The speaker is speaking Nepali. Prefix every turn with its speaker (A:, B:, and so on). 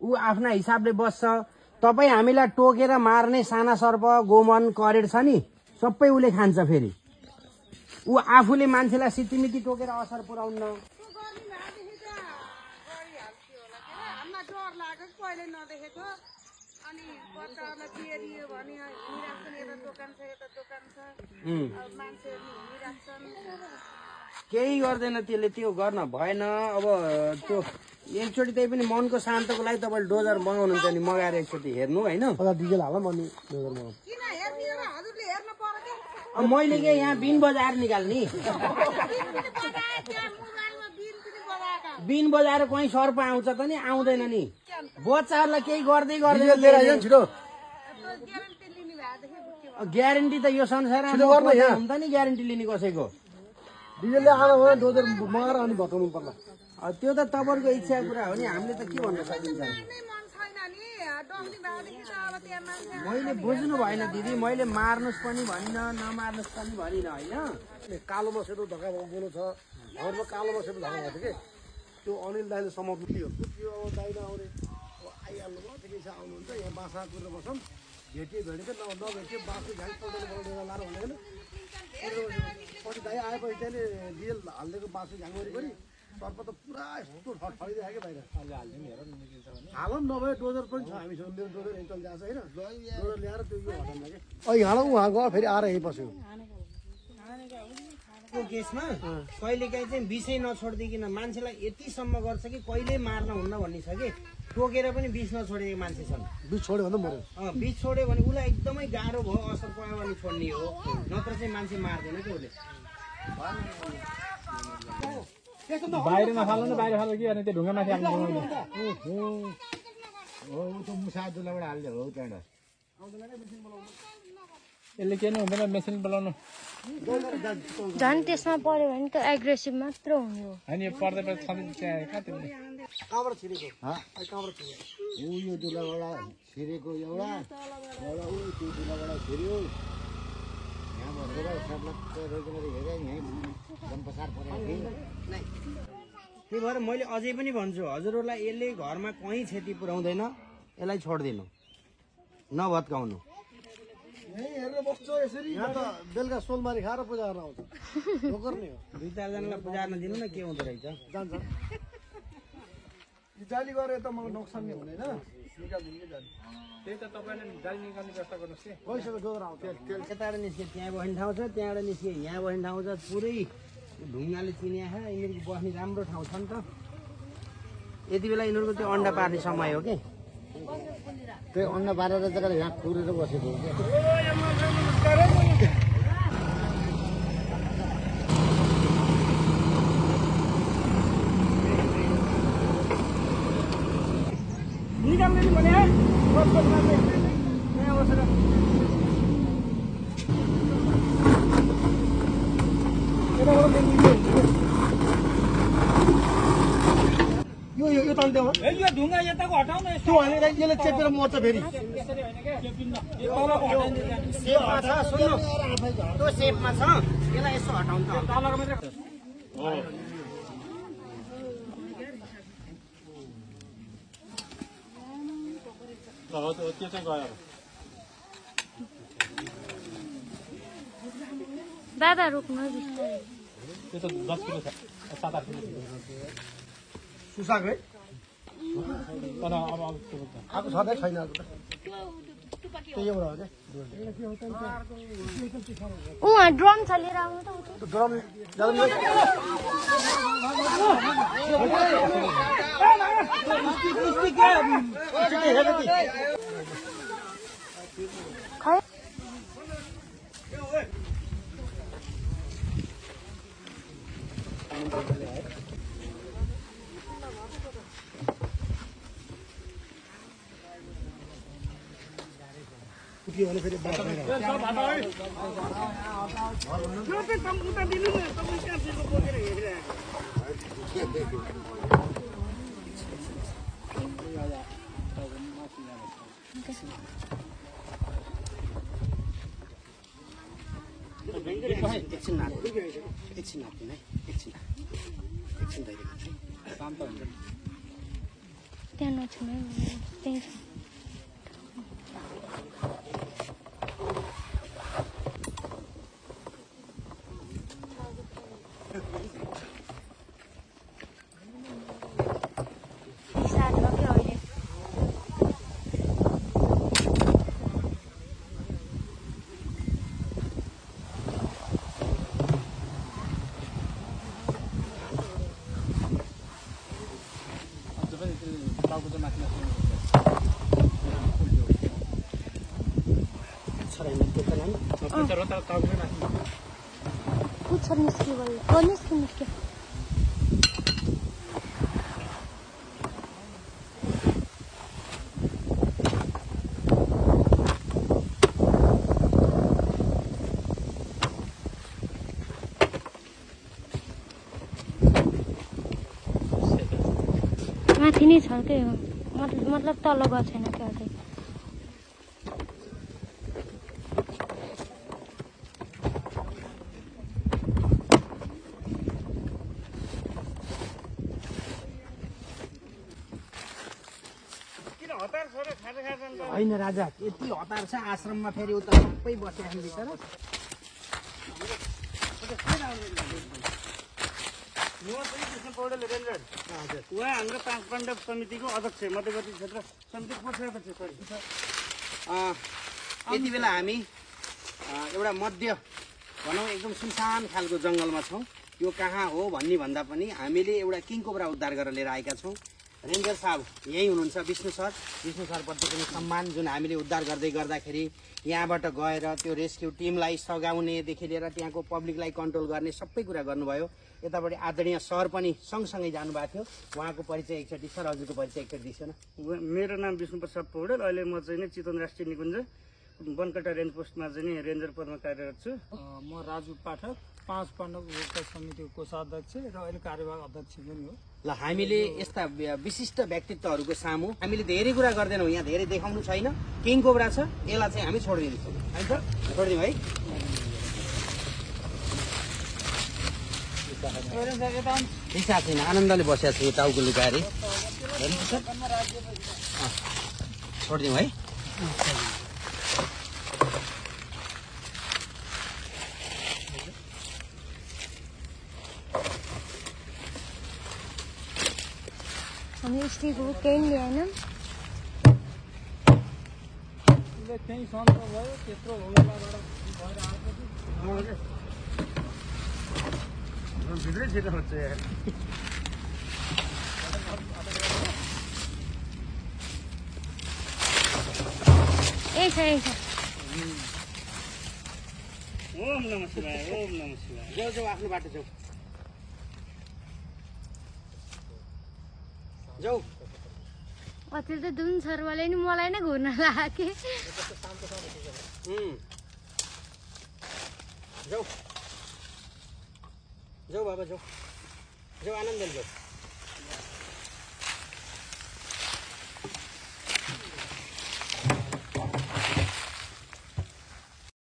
A: ऊ आफ्ना हिसाबले बस्छ। तपाई हामीलाई टोकेर मार्ने साना सर्प गोमन करेड छ नि सबै उले खान्छ। फेरि ऊ आफूले मान्छेलाई सितिमिति टोकेर असर पुर्याउन्न। केही गर्दैन त्यसले, त्यो गर्न भएन। अब त्यो एकचोटि त्यही पनि मनको शान्तको लागि तपाईँले डोजर मगाउनुहुन्छ नि, मगाएर एकचोटि हेर्नु होइन।
B: डिजेल हाल अनि डोजर मगाउनु।
A: मैले के यहाँ बिन बजाएर निकाल्ने, बिन बजाएर कहीँ सर्प आउँछ त नि, आउँदैन नि। बच्चाहरूलाई केही गर्दै गर्दैन।
B: छिटो
A: ग्यारेन्टी त यो संसारमा हुन्छ नि, ग्यारेन्टी लिने कसैको।
B: डिजेलले आएर भयो डोजर मगाएर अनि बताउनु पर्ला।
A: त्यो त तपाईँको इच्छाको कुरा हो नि, हामीले त के भन्न सकिन्छ। मैले बुझ्नु भएन दिदी, मैले मार्नुहोस् पनि भनिनँ, नमार्नुहोस् पनि भनिनँ होइन।
B: कालोमा सेतो धक्का बोलो छ, घरमा कालोमा सेतो धक्का भएको थियो कि त्यो अनिल दाइले समाप्नु थियो। अब दाइ नआउने आइहाल्नु भयो, ठिकै छ आउनुहुन्छ। यहाँ बाँसा कुरेर बसौँ, भेटियो भेटेको नभेटियो बाँसु झ्याङ पल्टाउनु लाएर भनेको पछि दाइ आएपछि त्यहाँले डिएल हालिदिएको बाँसु झ्याङ वरिपरि सर्प त पुरा यस्तो ठडिदिएको क्या बाहिर। हालौँ नभए डोजर पनि छ हामीसँग, मेरो डोजर यहीँ चल्दै आएको छ होइन। डोजर ल्याएर त्यो यो हटाउन कि अहिले हालौँ, उहाँ गयो फेरि आएर यहीँ बस्यो।
A: को केसमा कहिलेकाहीँ चाहिँ विषै नछोडिदिकन मान्छेलाई यतिसम्म गर्छ कि कहिल्यै मार्न हुन्न भन्ने छ कि टोकेर पनि बिच नछोडेको मान्छे छन्।
B: बिच छोड्यो भने मऱ्यो।
A: बिच छोड्यो भने उसलाई एकदमै गाह्रो भयो, असर पर्यो भने छोड्ने हो, नत्र चाहिँ मान्छे मार्दैन कि उसले।
C: बाहिर नफाल्नु न, बाहिर फाल्नु कि अनि त्यो ढुङ्गा माथि हाल्नु।
B: हो त्यो मुसा दुलाबाट हाल्दै हो त्यहाँबाट।
C: यसले के हुँदैन, मेसिन बोलाउनु।
D: झन् त्यसमा पर्यो भने त एग्रेसिभ मात्र हुने हो
C: होइन। यो पर्दा
B: कहाँबाट छिरेको? कहाँबाट छिरेको? यो दुलाबाट छिरेको एउटा ऊ त्यो दुलाबाट छिर्यो। यहाँ भनेर हेरेँ यहीँ जनपसार परेको थियो।
A: त्यही भएर मैले अझै पनि भन्छु हजुरहरूलाई, यसले घरमा कहीँ क्षति पुर्याउँदैन, यसलाई छोडिदिनु, नभत्काउनु।
B: यहीँ हेरेर बस्छ यसरी। यहाँ त बेलुका सोलमारी खाएर पूजा गर्न आउँछ, ढोकर नि हो।
A: 2-4जनालाई पूजा गर्न दिनु न, के हुँदो रहेछ।
B: जान्छ जाली गरे त मलाई नोक्सान नै हुँदैन, निकालिदिनु कि जाली।
C: त्यही त तपाईँले जाली निकाल्ने व्यवस्था गर्नुहोस् कि।
B: गइसक्यो डोजर आउँछ।
A: यताबाट निस्के त्यहाँ बस्ने ठाउँ छ, त्यहाँबाट निस्के यहाँ बस्ने ठाउँ छ, पुरै ढुङ्गाले चिनिया छ। यिनीहरूको बस्ने राम्रो ठाउँ छ नि त। यति बेला यिनीहरूको त्यो अन्डा पार्ने समय हो कि
B: त्यही अन्डा पारेर जग्गा यहाँ कुरेर बसेको हो क्या।
A: निकाल्ने नि भने यहाँ बसेर
B: यो तान्थ्यो
A: यो ढुङ्गा यताको हटाउन।
B: त्यो भनेर यसले चेपेर मर्छ फेरि।
A: सेपमा छ, सुन्नु त्यो सेपमा छ, यसलाई यसो हटाउनु त। तलको मात्रै
C: त्यो चाहिँ गयो।
D: दादा रोक्नु बिस्तारै।
C: त्यो त 10 किलो छ, 7-8 किलो
B: सुसाको है।
C: तर अब
B: आएको छँदै छैन। त्यही एउटा हो
D: उहाँ ड्रम छ लिएर आउनु त।
B: ड्रम
D: खै
B: भने फेरि
A: एकछिन नाच्नु एकछिन नाच्नु है एकछिन धैर्य
C: शान्त हुन्छ
D: त्यहाँ नछुने त्यही पुच्छर निस्क्यो भयो निस्क्यो माथि नै छ के हो मतलब तल गएको छैन क्या अझै
A: होइन राजा यति हतार छ आश्रममा फेरि उता सबै बसिरहेको बिचरा
E: पौडेल रेन्जर उहाँ हाम्रो पाण्डव समितिको अध्यक्ष मध्यवर्ती क्षेत्र समिति कोषाध्यक्ष
A: यति बेला हामी एउटा मध्य भनौँ एकदम सुनसान खालको जङ्गलमा छौँ यो कहाँ हो भन्ने भन्दा पनि हामीले एउटा किङकोब्रा उद्धार गरेर लिएर आएका छौँ रेन्जर साहब यही हुनुहुन्छ विष्णु सरप्रति पनि सम्मान जुन हामीले उद्धार गर्दै गर्दाखेरि यहाँबाट गएर त्यो रेस्क्यु टिमलाई सघाउनेदेखि लिएर त्यहाँको पब्लिकलाई कन्ट्रोल गर्ने सबै कुरा गर्नुभयो यतापट्टि आदरणीय सर पनि सँगसँगै जानुभएको थियो उहाँको परिचय एकचोटि सर हजुरको परिचय एकचोटि दिनुहोस् न
E: मेरो नाम विष्णु प्रसाद पौडेल अहिले म चाहिँ चितवन राष्ट्रिय निकुञ्ज बनकटा रेन्ज पोस्टमा चाहिँ रेन्जर पदमा कार्यरत छु
C: म राजु पाठक 5 पाण्डव उपभोक्ता समितिको कोषाध्यक्ष र अहिले कार्यवाहक अध्यक्ष पनि हो
A: ल हामीले यस्ता विशिष्ट व्यक्तित्वहरूको सामु हामीले धेरै कुरा गर्दैनौँ यहाँ धेरै देखाउनु छैन किङकोब्रा छ यसलाई चाहिँ हामी छोडिदिन्छौँ है त छोडिदिउँ है इच्छा छैन आनन्दले बसेको छु टाउको लुकाएर छोडिदिउँ है
D: हामी स्टिकको केही ल्याएनौँ
C: त्यही सन्त भयो त्यत्रो होलाबाट भएर आएको
E: भित्रै छिटो हुन्छ यार
D: यही छ
E: ओम नमः शिवाय
A: जाऊ आफ्नो बाटो जाऊ
D: अचेल त दुन सरवाले नि मलाई नै घुर्न लाग्यो
A: जाऊ बाबा जाऊ आनन्दले जाऊ